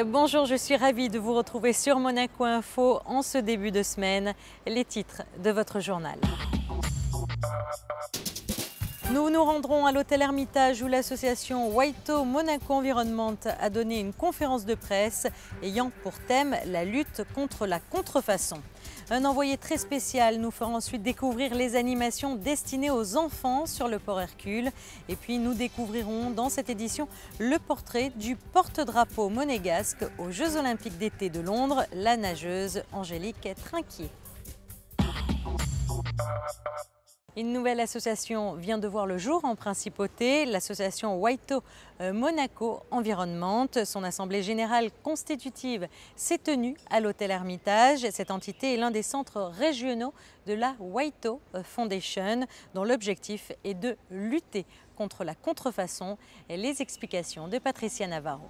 Bonjour, je suis ravie de vous retrouver sur Monaco Info en ce début de semaine. Les titres de votre journal. Nous nous rendrons à l'hôtel Hermitage où l'association Waito Monaco Environnement a donné une conférence de presse ayant pour thème la lutte contre la contrefaçon. Un envoyé très spécial nous fera ensuite découvrir les animations destinées aux enfants sur le port Hercule. Et puis nous découvrirons dans cette édition le portrait du porte-drapeau monégasque aux Jeux Olympiques d'été de Londres, la nageuse Angélique Trinquier. Une nouvelle association vient de voir le jour en principauté, l'association Waito Monaco Environnement. Son assemblée générale constitutive s'est tenue à l'hôtel Hermitage. Cette entité est l'un des centres régionaux de la Waito Foundation, dont l'objectif est de lutter contre la contrefaçon. Et les explications de Patricia Navarro.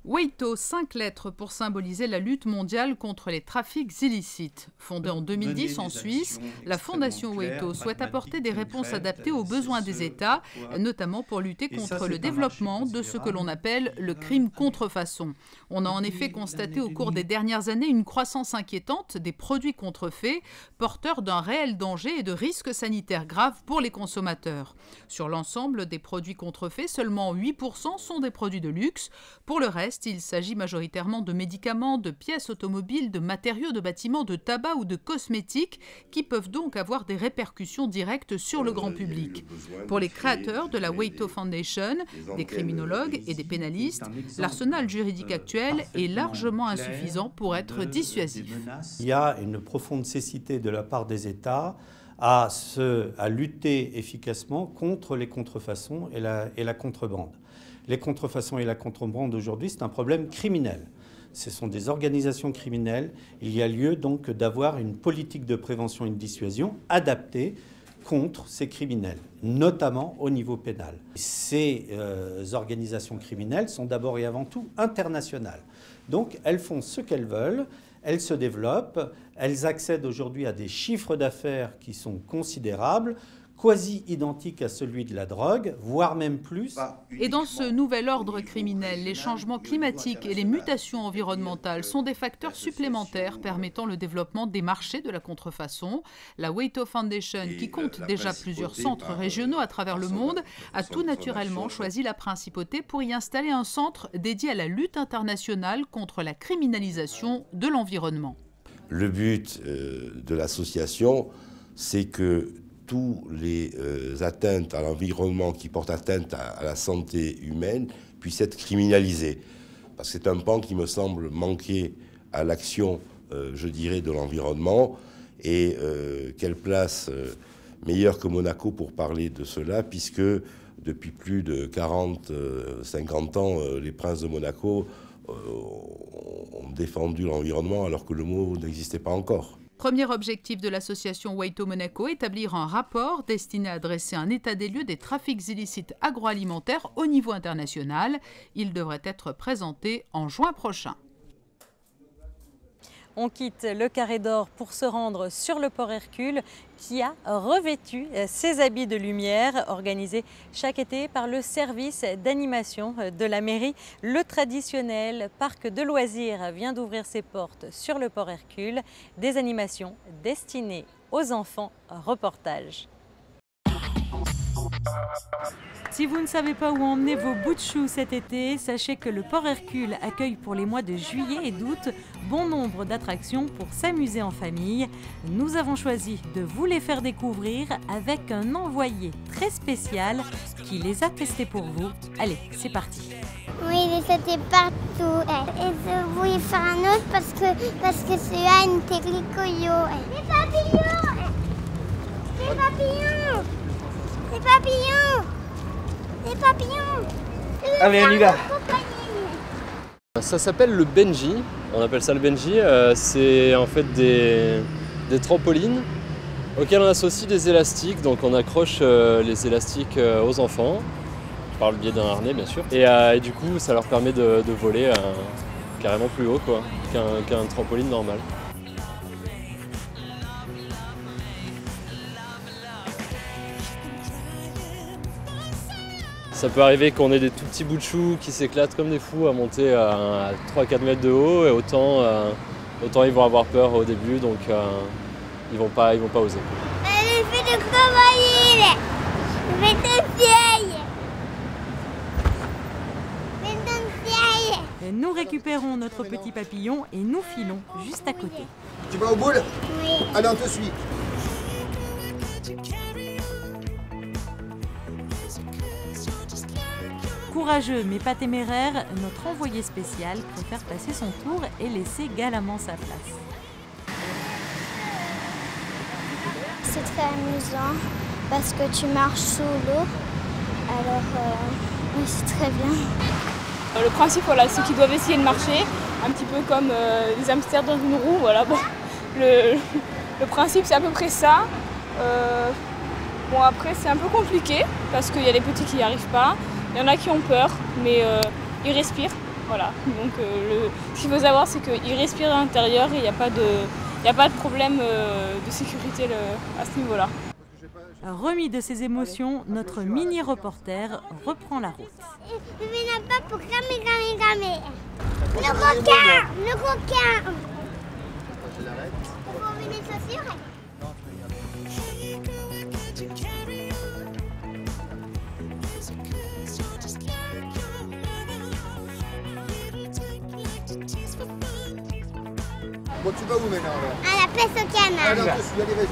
Waito, 5 lettres pour symboliser la lutte mondiale contre les trafics illicites. Fondée en 2010 en Suisse, la Fondation Waito souhaite apporter des réponses adaptées aux besoins des États, notamment pour lutter contre le développement de ce que l'on appelle le crime contrefaçon. On a en effet constaté au cours des dernières années une croissance inquiétante des produits contrefaits, porteurs d'un réel danger et de risques sanitaires graves pour les consommateurs. Sur l'ensemble des produits contrefaits, seulement 8% sont des produits de luxe. Pour le reste, il s'agit majoritairement de médicaments, de pièces automobiles, de matériaux de bâtiments, de tabac ou de cosmétiques qui peuvent donc avoir des répercussions directes sur le grand public. Pour les créateurs de la Waito Foundation, des criminologues et des pénalistes, l'arsenal juridique actuel est largement insuffisant pour être dissuasif. Il y a une profonde cécité de la part des États à lutter efficacement contre les contrefaçons et la contrebande. Les contrefaçons et la contrebande aujourd'hui, c'est un problème criminel. Ce sont des organisations criminelles. Il y a lieu donc d'avoir une politique de prévention et de dissuasion adaptée contre ces criminels, notamment au niveau pénal. Ces organisations criminelles sont d'abord et avant tout internationales. Donc elles font ce qu'elles veulent, elles se développent, elles accèdent aujourd'hui à des chiffres d'affaires qui sont considérables, quasi identique à celui de la drogue, voire même plus. Et dans ce nouvel ordre criminel, les changements climatiques et les mutations environnementales sont des facteurs supplémentaires permettant le développement des marchés de la contrefaçon. La Waito Foundation, qui compte déjà plusieurs centres régionaux à travers le monde, a tout naturellement choisi la principauté pour y installer un centre dédié à la lutte internationale contre la criminalisation de l'environnement. Le but de l'association, c'est que tous les atteintes à l'environnement qui portent atteinte à la santé humaine puissent être criminalisées. Parce que c'est un pan qui me semble manquer à l'action, je dirais, de l'environnement. Et quelle place meilleure que Monaco pour parler de cela, puisque depuis plus de 40-50 ans, les princes de Monaco ont défendu l'environnement alors que le mot n'existait pas encore. Premier objectif de l'association Waito Monaco, établir un rapport destiné à dresser un état des lieux des trafics illicites agroalimentaires au niveau international. Il devrait être présenté en juin prochain. On quitte le Carré d'Or pour se rendre sur le port Hercule qui a revêtu ses habits de lumière organisés chaque été par le service d'animation de la mairie. Le traditionnel parc de loisirs vient d'ouvrir ses portes sur le port Hercule. Des animations destinées aux enfants. Reportage. Si vous ne savez pas où emmener vos bouts de choux cet été, sachez que le port Hercule accueille pour les mois de juillet et d'août bon nombre d'attractions pour s'amuser en famille. Nous avons choisi de vous les faire découvrir avec un envoyé très spécial qui les a testés pour vous. Allez, c'est parti. Oui, il est sauté partout. Et je voulais faire un autre parce que celui-là, une téglicoyo. Les papillons! Les papillons! Les papillons! Les papillons! Allez, on y va! Ça s'appelle le Benji, on appelle ça le Benji. C'est en fait des trampolines auxquels on associe des élastiques. Donc on accroche les élastiques aux enfants, par le biais d'un harnais bien sûr. Et du coup ça leur permet de voler carrément plus haut qu'un trampoline normal. Ça peut arriver qu'on ait des tout petits bouts de choux qui s'éclatent comme des fous à monter à 3-4 mètres de haut, et autant ils vont avoir peur au début, donc ils vont pas oser. Elle fait de crocodile. Je vais te vieille. Nous récupérons notre petit papillon et nous filons juste à côté. Tu vas au boule? Oui. Allez, on te suit. Courageux mais pas téméraire, notre envoyé spécial préfère passer son tour et laisser galamment sa place. C'est très amusant parce que tu marches sous l'eau. Alors, oui, c'est très bien. Le principe, voilà, c'est qu'ils doivent essayer de marcher, un petit peu comme des hamsters dans une roue. Voilà, bon. Le principe, c'est à peu près ça. Bon, après, c'est un peu compliqué parce qu'il y a des petits qui n'y arrivent pas. Il y en a qui ont peur, mais ils respirent. Voilà. Donc, ce qu'il faut savoir, c'est qu'ils respirent à l'intérieur et il n'y a pas de problème de sécurité à ce niveau-là. Remis de ses émotions, notre mini-reporter reprend la route. Je viens pas pour ramer. Le requin. Vous avez des chaussures? Bon, tu vas où maintenant alors? À la pêche au canard. Allez, on te suit, allez, vas-y.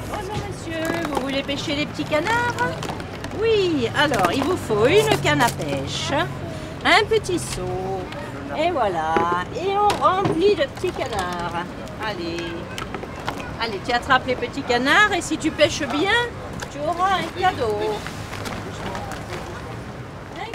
Bonjour monsieur, vous voulez pêcher les petits canards? Oui, alors il vous faut une canne à pêche, un petit seau, et voilà, et on remplit de petits canards. Allez, tu attrapes les petits canards et si tu pêches bien, tu auras un cadeau.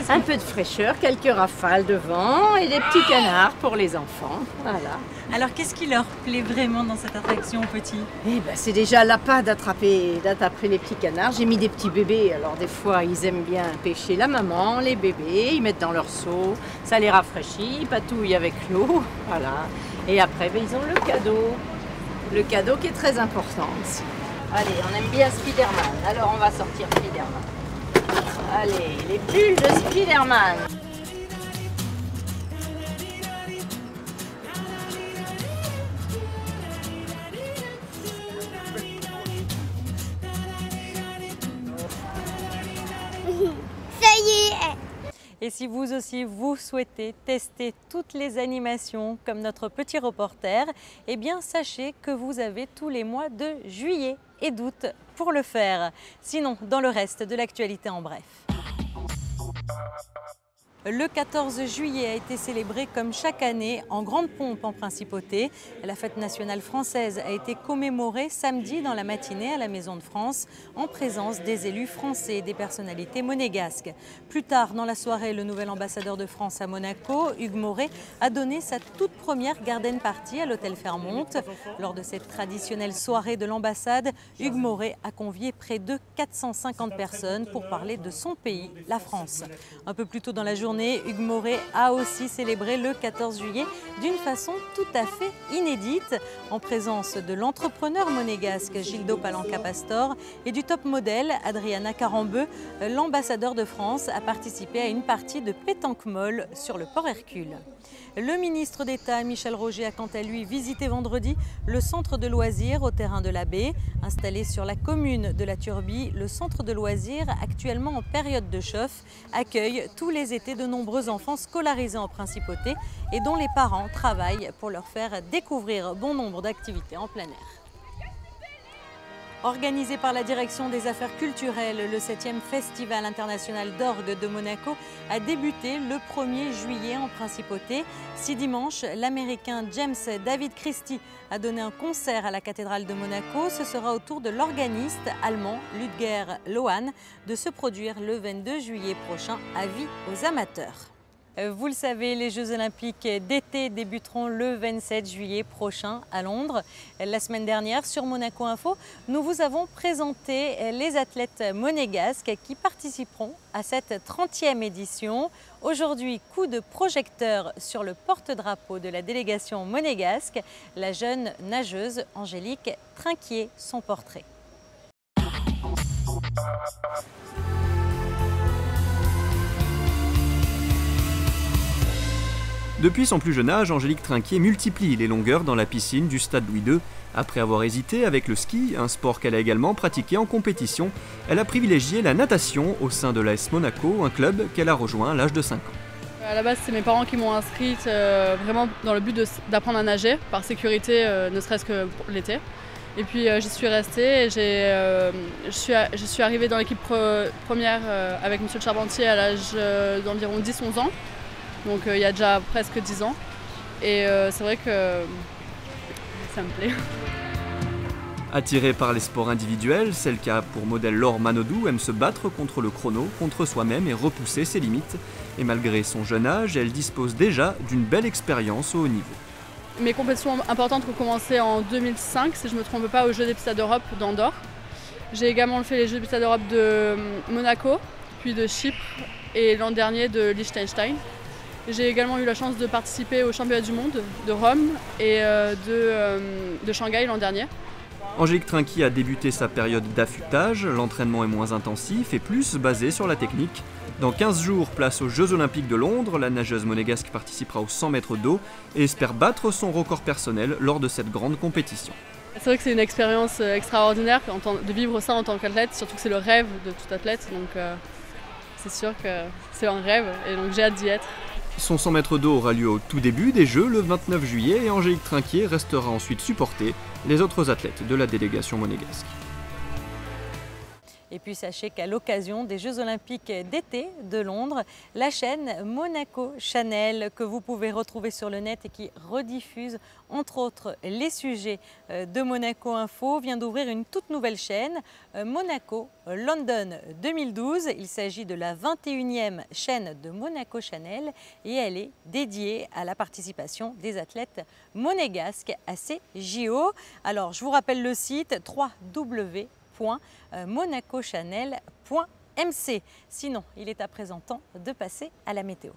Un peu de fraîcheur, quelques rafales de vent et des petits canards pour les enfants. Voilà. Alors qu'est-ce qui leur plaît vraiment dans cette attraction aux petits? Eh ben, c'est déjà l'appât d'attraper les petits canards. J'ai mis des petits bébés, alors des fois ils aiment bien pêcher la maman, les bébés, ils mettent dans leur seau, ça les rafraîchit, ils patouillent avec l'eau, voilà. Et après ben, ils ont le cadeau qui est très important aussi. Allez, on aime bien Spider-Man, alors on va sortir Spider-Man. Allez, les bulles de Spider-Man. Ça y est. Et si vous aussi, vous souhaitez tester toutes les animations comme notre petit reporter, eh bien sachez que vous avez tous les mois de juillet et d'août pour le faire. Sinon, dans le reste de l'actualité en bref. Le 14 juillet a été célébré comme chaque année en grande pompe en Principauté. La fête nationale française a été commémorée samedi dans la matinée à la Maison de France en présence des élus français et des personnalités monégasques. Plus tard dans la soirée, le nouvel ambassadeur de France à Monaco, Hugues Moret, a donné sa toute première garden party à l'hôtel Fairmont. Lors de cette traditionnelle soirée de l'ambassade, Hugues Moret a convié près de 450 personnes pour parler de son pays, la France. Un peu plus tôt dans la journée, Hugues Moret a aussi célébré le 14 juillet d'une façon tout à fait inédite, en présence de l'entrepreneur monégasque Gildo Palanca-Pastor et du top modèle Adriana Carambeu. L'ambassadeur de France a participé à une partie de pétanque molle sur le port Hercule. Le ministre d'État Michel Roger a quant à lui visité vendredi le centre de loisirs au terrain de la Baie. Installé sur la commune de la Turbie, le centre de loisirs, actuellement en période de chauffe, accueille tous les étés de nombreux enfants scolarisés en Principauté et dont les parents travaillent pour leur faire découvrir bon nombre d'activités en plein air. Organisé par la Direction des Affaires culturelles, le 7e Festival international d'orgue de Monaco a débuté le 1er juillet en Principauté. Si dimanche, l'Américain James David Christie a donné un concert à la cathédrale de Monaco, ce sera au tour de l'organiste allemand Ludger Lohan de se produire le 22 juillet prochain. Avis aux amateurs. Vous le savez, les Jeux Olympiques d'été débuteront le 27 juillet prochain à Londres. La semaine dernière, sur Monaco Info, nous vous avons présenté les athlètes monégasques qui participeront à cette 30e édition. Aujourd'hui, coup de projecteur sur le porte-drapeau de la délégation monégasque, la jeune nageuse Angélique Trinquier, son portrait. Depuis son plus jeune âge, Angélique Trinquier multiplie les longueurs dans la piscine du stade Louis II. Après avoir hésité avec le ski, un sport qu'elle a également pratiqué en compétition, elle a privilégié la natation au sein de l'AS Monaco, un club qu'elle a rejoint à l'âge de 5 ans. À la base, c'est mes parents qui m'ont inscrite vraiment dans le but d'apprendre à nager, par sécurité, ne serait-ce que pour l'été. Et puis j'y suis restée et je suis arrivée dans l'équipe première avec M. Charpentier à l'âge d'environ 10-11 ans. Donc il y a déjà presque 10 ans. Et c'est vrai que ça me plaît. Attirée par les sports individuels, celle qui a pour modèle Laure Manodou aime se battre contre le chrono, contre soi-même et repousser ses limites. Et malgré son jeune âge, elle dispose déjà d'une belle expérience au haut niveau. Mes compétitions importantes ont commencé en 2005, si je ne me trompe pas, aux Jeux des Pistes d'Europe d'Andorre. J'ai également fait les Jeux des Pistes d'Europe de Monaco, puis de Chypre et l'an dernier de Liechtenstein. J'ai également eu la chance de participer aux championnats du monde de Rome et de Shanghai l'an dernier. Angélique Trinquier a débuté sa période d'affûtage, l'entraînement est moins intensif et plus basé sur la technique. Dans 15 jours, place aux Jeux Olympiques de Londres, la nageuse monégasque participera aux 100 mètres d'eau et espère battre son record personnel lors de cette grande compétition. C'est vrai que c'est une expérience extraordinaire de vivre ça en tant qu'athlète, surtout que c'est le rêve de tout athlète, donc c'est sûr que c'est un rêve et donc j'ai hâte d'y être. Son 100 mètres d'eau aura lieu au tout début des Jeux le 29 juillet et Angélique Trinquier restera ensuite supporter les autres athlètes de la délégation monégasque. Et puis sachez qu'à l'occasion des Jeux Olympiques d'été de Londres, la chaîne Monaco Channel, que vous pouvez retrouver sur le net et qui rediffuse entre autres les sujets de Monaco Info, vient d'ouvrir une toute nouvelle chaîne, Monaco London 2012. Il s'agit de la 21e chaîne de Monaco Channel et elle est dédiée à la participation des athlètes monégasques à ces JO. Alors je vous rappelle le site www.monacochanel.mc. Sinon, il est à présent temps de passer à la météo.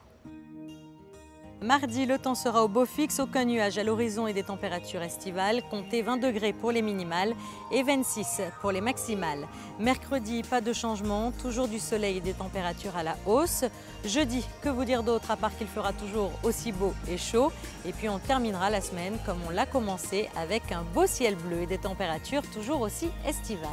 Mardi, le temps sera au beau fixe, aucun nuage à l'horizon et des températures estivales. Comptez 20 degrés pour les minimales et 26 pour les maximales. Mercredi, pas de changement, toujours du soleil et des températures à la hausse. Jeudi, que vous dire d'autre à part qu'il fera toujours aussi beau et chaud. Et puis on terminera la semaine comme on l'a commencé avec un beau ciel bleu et des températures toujours aussi estivales.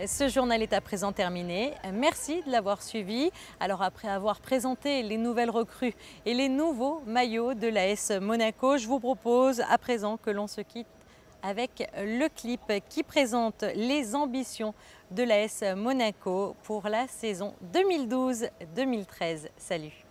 Ce journal est à présent terminé. Merci de l'avoir suivi. Alors après avoir présenté les nouvelles recrues et les nouveaux maillots de l'AS Monaco, je vous propose à présent que l'on se quitte avec le clip qui présente les ambitions de l'AS Monaco pour la saison 2012-2013. Salut!